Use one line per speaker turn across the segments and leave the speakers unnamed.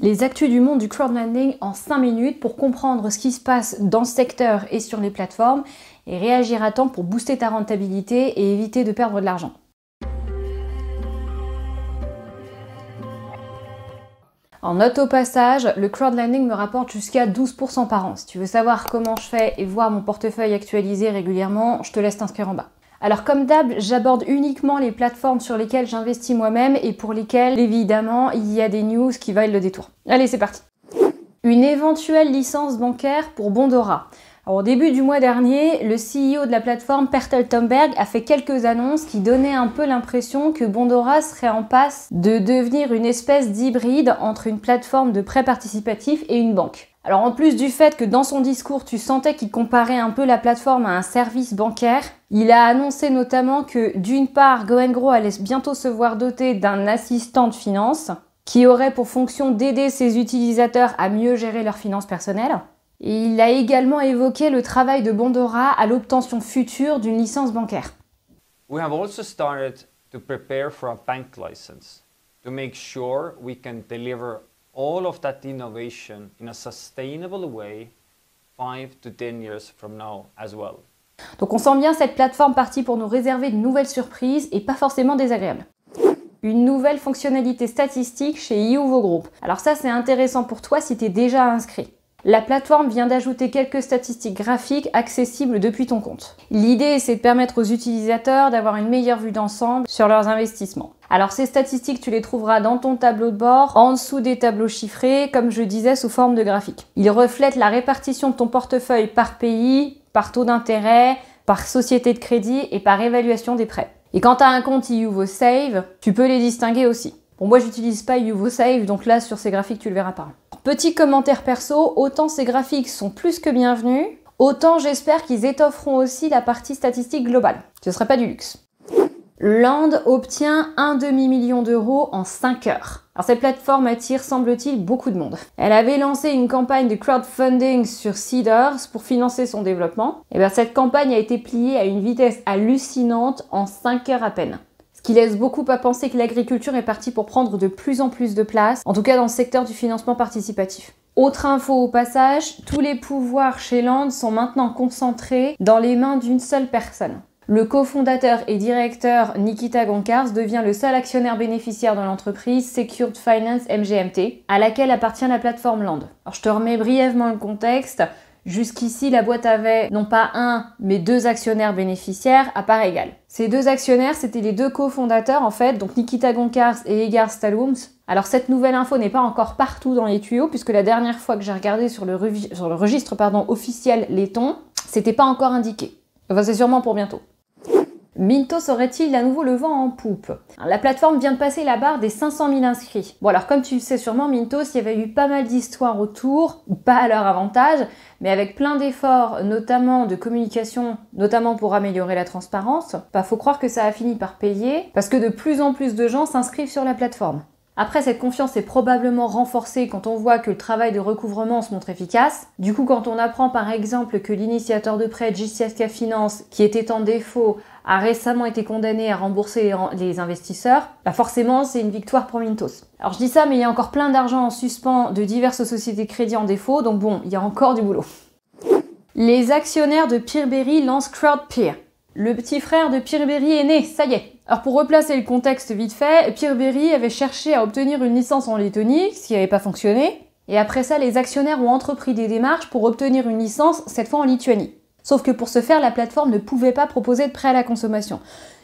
Les actus du monde du crowdlending en 5 minutes pour comprendre ce qui se passe dans ce secteur et sur les plateformes et réagir à temps pour booster ta rentabilité et éviter de perdre de l'argent. En note au passage, le crowdlending me rapporte jusqu'à 12% par an. Si tu veux savoir comment je fais et voir mon portefeuille actualisé régulièrement, je te laisse t'inscrire en bas. Alors comme d'hab, j'aborde uniquement les plateformes sur lesquelles j'investis moi-même et pour lesquelles, évidemment, il y a des news qui valent le détour. Allez, c'est parti. Une éventuelle licence bancaire pour Bondora. Alors, au début du mois dernier, le CEO de la plateforme Pertel Thomberg a fait quelques annonces qui donnaient un peu l'impression que Bondora serait en passe de devenir une espèce d'hybride entre une plateforme de prêt participatif et une banque. Alors en plus du fait que dans son discours tu sentais qu'il comparait un peu la plateforme à un service bancaire, il a annoncé notamment que d'une part GoGro allait bientôt se voir doté d'un assistant de finance qui aurait pour fonction d'aider ses utilisateurs à mieux gérer leurs finances personnelles. Et il a également évoqué le travail de Bondora à l'obtention future d'une licence bancaire.
We have also started to prepare for a bank license to make sure we can deliver all of that innovation in a sustainable way 5 to 10 years from now as well.
Donc on sent bien cette plateforme partie pour nous réserver de nouvelles surprises et pas forcément désagréables. Une nouvelle fonctionnalité statistique chez Youvo Group. Alors ça c'est intéressant pour toi si tu es déjà inscrit. La plateforme vient d'ajouter quelques statistiques graphiques accessibles depuis ton compte. L'idée, c'est de permettre aux utilisateurs d'avoir une meilleure vue d'ensemble sur leurs investissements. Alors ces statistiques, tu les trouveras dans ton tableau de bord, en dessous des tableaux chiffrés, comme je disais, sous forme de graphique. Ils reflètent la répartition de ton portefeuille par pays, par taux d'intérêt, par société de crédit et par évaluation des prêts. Et quand tu as un compte Youvo Save, tu peux les distinguer aussi. Bon, moi, j'utilise pas Youvo Save, donc là, sur ces graphiques, tu le verras pas. Petit commentaire perso, autant ces graphiques sont plus que bienvenus, autant j'espère qu'ils étofferont aussi la partie statistique globale. Ce serait pas du luxe. Land obtient un demi-million d'euros en 5 heures. Alors cette plateforme attire, semble-t-il, beaucoup de monde. Elle avait lancé une campagne de crowdfunding sur Seedrs pour financer son développement. Et bien cette campagne a été pliée à une vitesse hallucinante en 5 heures à peine. Ce qui laisse beaucoup à penser que l'agriculture est partie pour prendre de plus en plus de place, en tout cas dans le secteur du financement participatif. Autre info au passage, tous les pouvoirs chez Land sont maintenant concentrés dans les mains d'une seule personne. Le cofondateur et directeur Nikita Gonkars devient le seul actionnaire bénéficiaire de l'entreprise Secured Finance MGMT, à laquelle appartient la plateforme Land. Alors je te remets brièvement le contexte. Jusqu'ici, la boîte avait non pas un, mais 2 actionnaires bénéficiaires à part égale. Ces 2 actionnaires, c'était les 2 cofondateurs en fait, donc Nikita Gonkars et Egar Stalums. Alors cette nouvelle info n'est pas encore partout dans les tuyaux, puisque la dernière fois que j'ai regardé sur le registre officiel Letton, c'était pas encore indiqué. Enfin, c'est sûrement pour bientôt. Mintos aurait-il à nouveau le vent en poupe? La plateforme vient de passer la barre des 500 000 inscrits. Bon alors comme tu le sais sûrement, Mintos, il y avait eu pas mal d'histoires autour, pas à leur avantage, mais avec plein d'efforts, notamment de communication, notamment pour améliorer la transparence, faut croire que ça a fini par payer, parce que de plus en plus de gens s'inscrivent sur la plateforme. Après, cette confiance est probablement renforcée quand on voit que le travail de recouvrement se montre efficace. Du coup, quand on apprend par exemple que l'initiateur de prêt JCSK Finance, qui était en défaut, a récemment été condamné à rembourser les investisseurs, forcément c'est une victoire pour Mintos. Alors je dis ça, mais il y a encore plein d'argent en suspens de diverses sociétés de crédit en défaut, donc bon, il y a encore du boulot. Les actionnaires de Peerberry lancent CrowdPeer. Le petit frère de Peerberry est né, ça y est. Alors pour replacer le contexte vite fait, Peerberry avait cherché à obtenir une licence en Lettonie, ce qui n'avait pas fonctionné, et après ça les actionnaires ont entrepris des démarches pour obtenir une licence, cette fois en Lituanie. Sauf que pour ce faire, la plateforme ne pouvait pas proposer de prêt à la consommation.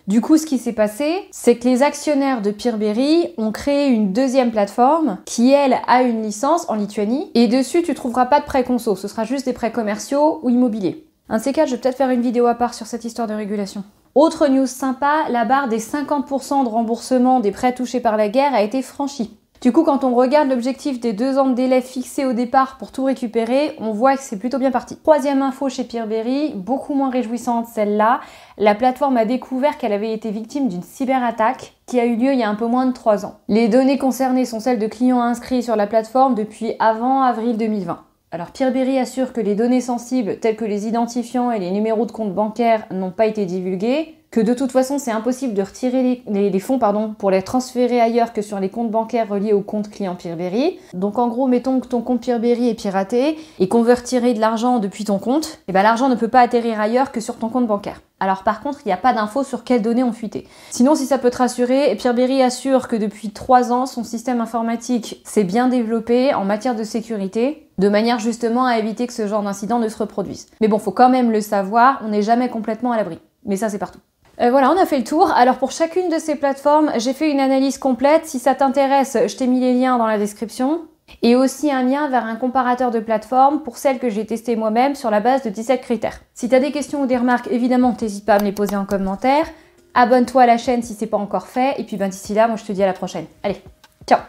Du coup, ce qui s'est passé, c'est que les actionnaires de Peerberry ont créé une deuxième plateforme qui, elle, a une licence en Lituanie, et dessus tu trouveras pas de prêt conso, ce sera juste des prêts commerciaux ou immobiliers. Un de ces cas, je vais peut-être faire une vidéo à part sur cette histoire de régulation. Autre news sympa, la barre des 50% de remboursement des prêts touchés par la guerre a été franchie. Du coup, quand on regarde l'objectif des 2 ans de délai fixé au départ pour tout récupérer, on voit que c'est plutôt bien parti. Troisième info chez Peerberry, beaucoup moins réjouissante celle-là, la plateforme a découvert qu'elle avait été victime d'une cyberattaque qui a eu lieu il y a un peu moins de 3 ans. Les données concernées sont celles de clients inscrits sur la plateforme depuis avant avril 2020. Alors Peerberry assure que les données sensibles telles que les identifiants et les numéros de compte bancaire n'ont pas été divulgués. que de toute façon c'est impossible de retirer les fonds pour les transférer ailleurs que sur les comptes bancaires reliés au compte client Peerberry. Donc en gros, mettons que ton compte Peerberry est piraté et qu'on veut retirer de l'argent depuis ton compte, et ben l'argent ne peut pas atterrir ailleurs que sur ton compte bancaire. Alors par contre, il n'y a pas d'infos sur quelles données ont fuité. Sinon, si ça peut te rassurer, Peerberry assure que depuis 3 ans, son système informatique s'est bien développé en matière de sécurité, de manière justement à éviter que ce genre d'incident ne se reproduise. Mais bon, faut quand même le savoir, on n'est jamais complètement à l'abri. Mais ça, c'est partout. Voilà, on a fait le tour. Alors pour chacune de ces plateformes, j'ai fait une analyse complète. Si ça t'intéresse, je t'ai mis les liens dans la description. Et aussi un lien vers un comparateur de plateformes pour celles que j'ai testées moi-même sur la base de 17 critères. Si tu as des questions ou des remarques, évidemment, n'hésite pas à me les poser en commentaire. Abonne-toi à la chaîne si c'est pas encore fait. Et puis d'ici là, moi je te dis à la prochaine. Allez, ciao!